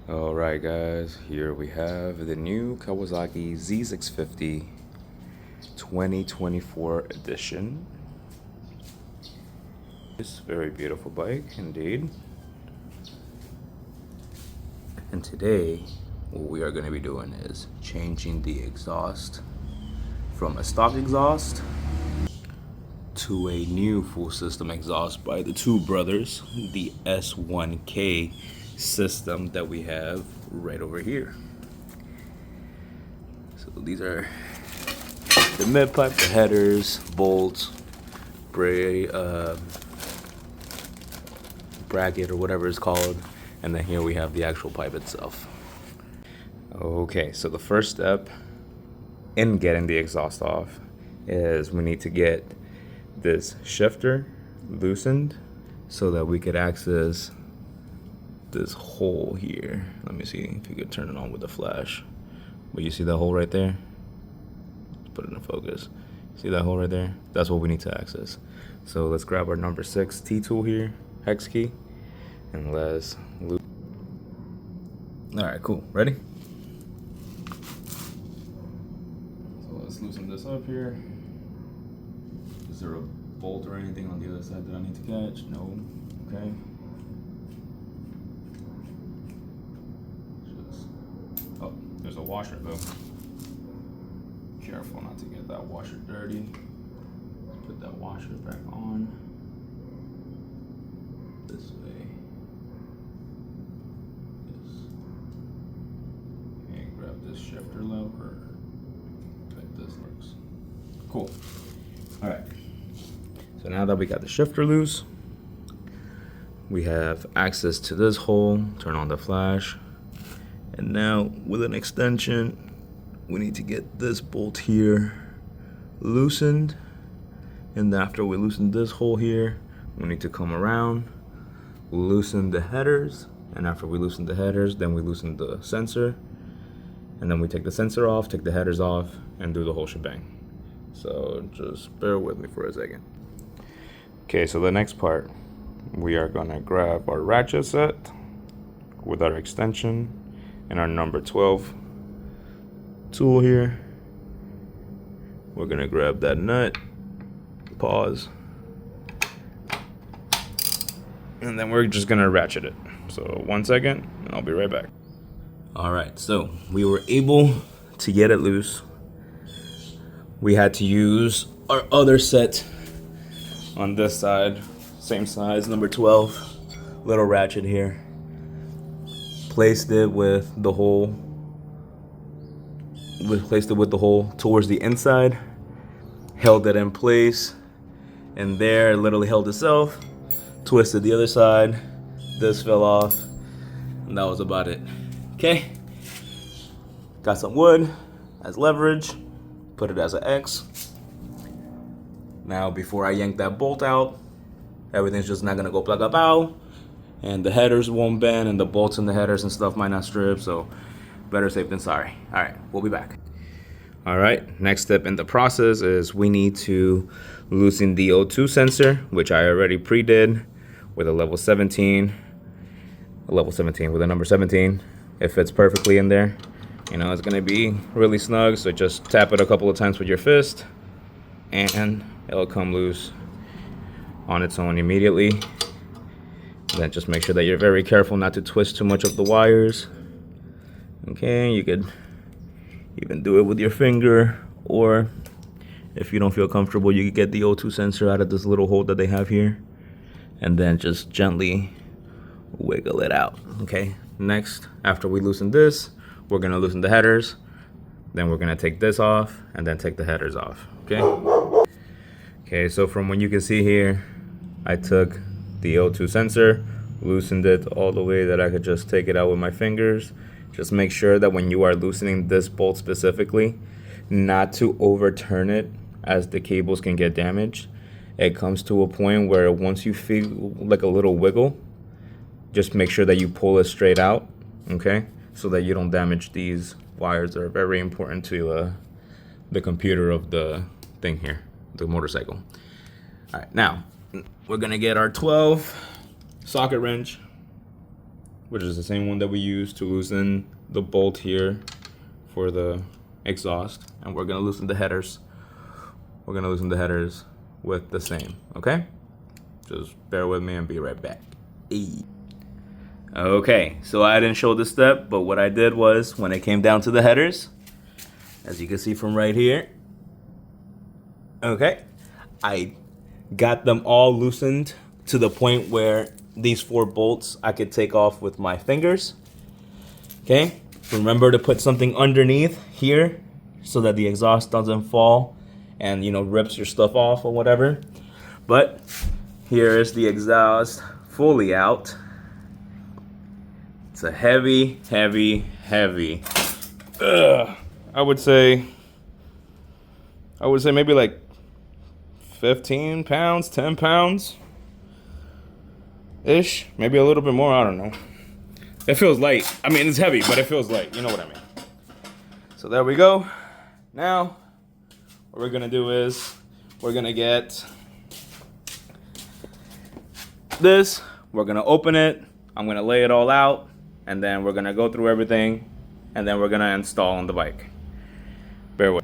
Alright guys, here we have the new Kawasaki z650 2024 edition. This very beautiful bike indeed. And today what we are going to be doing is changing the exhaust from a stock exhaust to a new full system exhaust by the two brothers, the S1K system that we have right over here. So these are the mid pipe, the headers, bolts, bracket or whatever it's called, and then here we have the actual pipe itself. Okay, so the first step in getting the exhaust off is we need to get this shifter loosened so that we could access this hole here. Let me see if you could turn it on with the flash. But you see that hole right there? Let's put it in focus. See that hole right there? That's what we need to access. So let's grab our number 6 T-tool here, hex key, and let's loop. Alright, cool. Ready? So let's loosen this up here. Is there a bolt or anything on the other side that I need to catch? No. Okay. Oh, there's a washer though. Careful not to get that washer dirty. Let's put that washer back on. This way. Yes. And grab this shifter lever. Like this works. Cool. Alright. So now that we got the shifter loose, we have access to this hole. Turn on the flash. And now with an extension, we need to get this bolt here loosened. And after we loosen this hole here, we need to come around, loosen the headers. And after we loosen the headers, then we loosen the sensor. And then we take the sensor off, take the headers off, and do the whole shebang. So just bear with me for a second. Okay, so the next part, we are gonna grab our ratchet set with our extension and our number 12 tool here. We're gonna grab that nut, pause, and then we're just gonna ratchet it. So 1 second, and I'll be right back. All right, so we were able to get it loose. We had to use our other set on this side, same size, number 12, little ratchet here. Placed it with the hole. We placed it with the hole towards the inside, held it in place, and there it literally held itself. Twisted the other side, this fell off, and that was about it. Okay, got some wood as leverage, put it as an X. Now before I yank that bolt out, everything's just not gonna go plaga pow, and the headers won't bend, and the bolts in the headers and stuff might not strip, so better safe than sorry. All right, we'll be back. All right, next step in the process is we need to loosen the O2 sensor, which I already pre-did with a level 17 with a number 17. It fits perfectly in there. You know, it's gonna be really snug, so just tap it a couple of times with your fist and it'll come loose on its own immediately. Then just make sure that you're very careful not to twist too much of the wires. Okay, you could even do it with your finger, or if you don't feel comfortable, you could get the O2 sensor out of this little hole that they have here and then just gently wiggle it out. Okay, next, after we loosen this, we're gonna loosen the headers, then we're gonna take this off and then take the headers off. Okay, so from what you can see here, I took the O2 sensor, loosened it all the way that I could just take it out with my fingers. Just make sure that when you are loosening this bolt specifically, not to overturn it, as the cables can get damaged. It comes to a point where once you feel like a little wiggle, just make sure that you pull it straight out, okay? So that you don't damage these wires that are very important to the computer of the thing here, the motorcycle. All right, now we're gonna get our 12 socket wrench, which is the same one that we use to loosen the bolt here for the exhaust, and we're gonna loosen the headers. We're gonna loosen the headers with the same, okay? Just bear with me and be right back. Okay, so I didn't show this step, but what I did was when it came down to the headers, as you can see from right here, okay, I got them all loosened to the point where these 4 bolts I could take off with my fingers. Okay, remember to put something underneath here so that the exhaust doesn't fall and, you know, rips your stuff off or whatever. But here is the exhaust fully out. It's a heavy, heavy, heavy. I would say maybe like 15 pounds, 10 pounds ish, maybe a little bit more, I don't know. It feels light. I mean, it's heavy, but it feels light, you know what I mean. So there we go. Now, what we're gonna do is, we're gonna get this, we're gonna open it, I'm gonna lay it all out, and then we're gonna go through everything, and then we're gonna install on the bike. Bear with.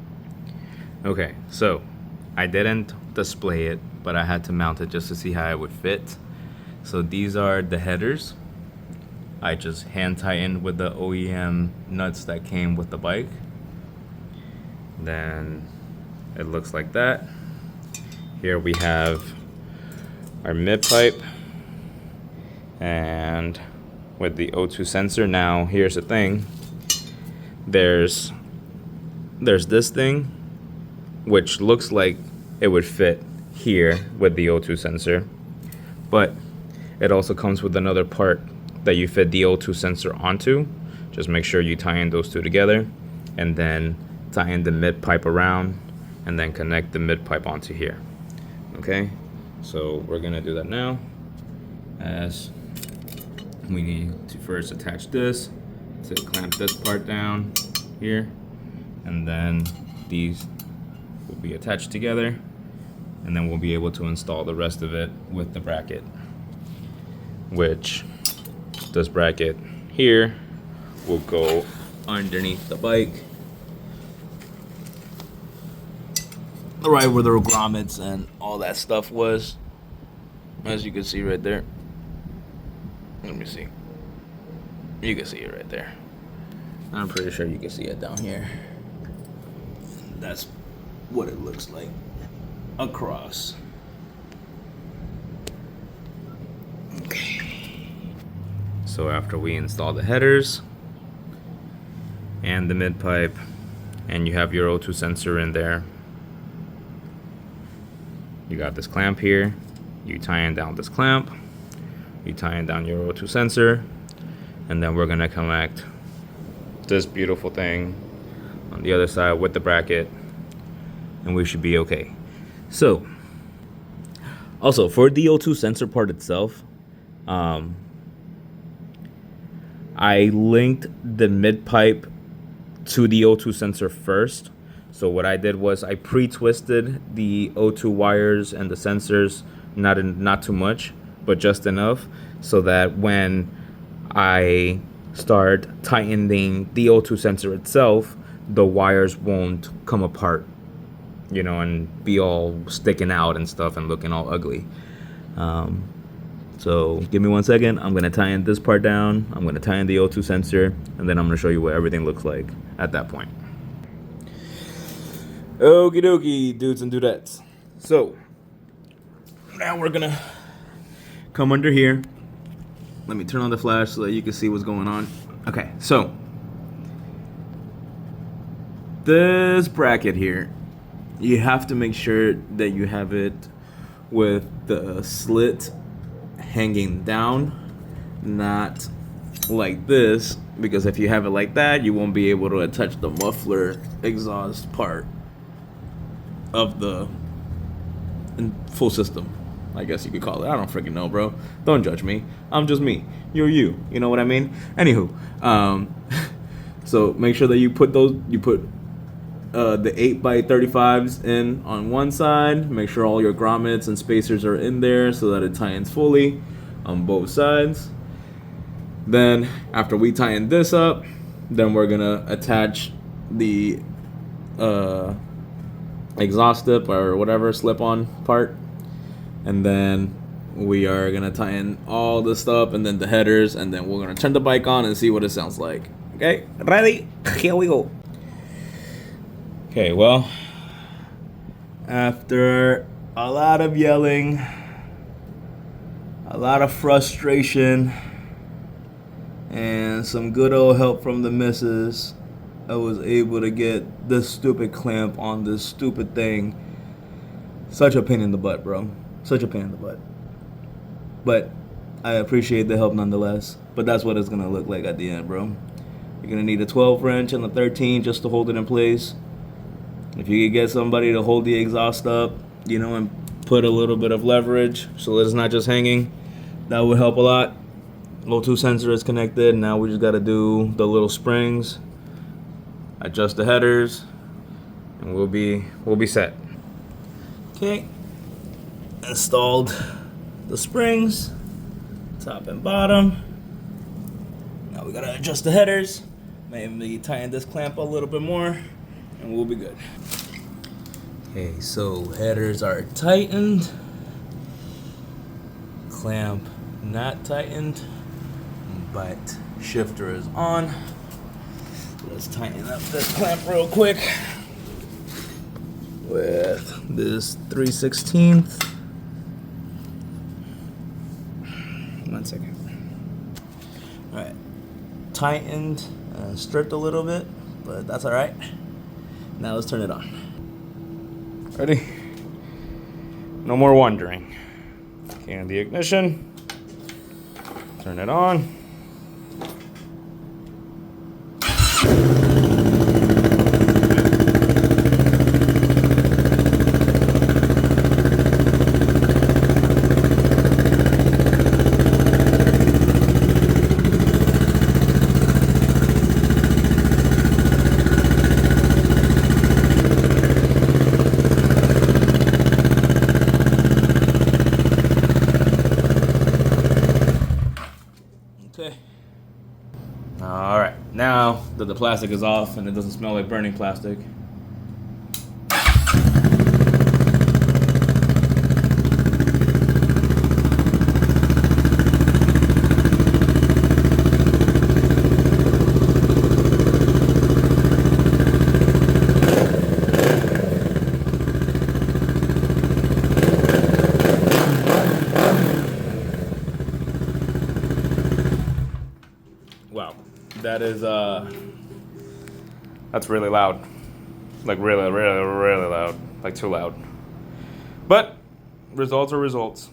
Okay, so I didn't display it, but I had to mount it just to see how it would fit. So these are the headers. I just hand tightened with the OEM nuts that came with the bike. Then it looks like that. Here we have our mid pipe and with the O2 sensor. Now here's the thing, there's this thing which looks like it would fit here with the O2 sensor, but it also comes with another part that you fit the O2 sensor onto. Just make sure you tie in those two together and then tie in the mid pipe around and then connect the mid pipe onto here. Okay, so we're gonna do that now, as we need to first attach this to clamp this part down here, and then these will be attached together, and then we'll be able to install the rest of it with the bracket, which this bracket here will go underneath the bike, right where the grommets and all that stuff was, as you can see right there. Let me see. You can see it right there. I'm pretty sure you can see it down here. That's what it looks like across. Okay. So after we install the headers and the mid pipe, and you have your O2 sensor in there, you got this clamp here, you tie in down this clamp, you tie in down your O2 sensor, and then we're gonna connect this beautiful thing on the other side with the bracket, and we should be okay. So also for the O2 sensor part itself, I linked the mid pipe to the O2 sensor first. So what I did was I pre-twisted the O2 wires and the sensors, not too much, but just enough, so that when I start tightening the O2 sensor itself, the wires won't come apart, you know, and be all sticking out and stuff and looking all ugly. So give me 1 second. I'm gonna tie in this part down, I'm gonna tie in the O2 sensor, and then I'm gonna show you what everything looks like at that point. Okie dokie, dudes and dudettes. So now we're gonna come under here. Let me turn on the flash so that you can see what's going on. Okay, so this bracket here, you have to make sure that you have it with the slit hanging down, not like this, because if you have it like that, you won't be able to attach the muffler exhaust part of the full system, I guess you could call it. I don't freaking know, bro. Don't judge me. I'm just me. You're you. You know what I mean? Anywho, so make sure that you put the 8x35s in on one side. Make sure all your grommets and spacers are in there so that it ties fully on both sides. Then after we tighten this up, then we're gonna attach the exhaust tip or whatever slip-on part, and then we are gonna tighten all the stuff and then the headers, and then we're gonna turn the bike on and see what it sounds like. Okay, ready? Here we go. Okay, well, after a lot of yelling, a lot of frustration, and some good old help from the missus, I was able to get this stupid clamp on this stupid thing. Such a pain in the butt, bro. Such a pain in the butt. But I appreciate the help nonetheless. But that's what it's gonna look like at the end, bro. You're gonna need a 12 wrench and a 13 just to hold it in place. If you could get somebody to hold the exhaust up, you know, and put a little bit of leverage so that it's not just hanging, that would help a lot. O2 sensor is connected. Now we just gotta do the little springs, adjust the headers, and we'll be set. Okay, installed the springs, top and bottom. Now we gotta adjust the headers, maybe tighten this clamp a little bit more, and we'll be good. Okay, so headers are tightened, clamp not tightened, but shifter is on. Let's tighten up this clamp real quick with this 3/16. 1 second. All right, tightened and stripped a little bit, but that's all right. Now let's turn it on. Ready? No more wondering. Okay, in the ignition, turn it on. Okay. All right. Now that the plastic is off and it doesn't smell like burning plastic, wow, that's really loud. Like really, really, really loud. Like too loud. But results are results.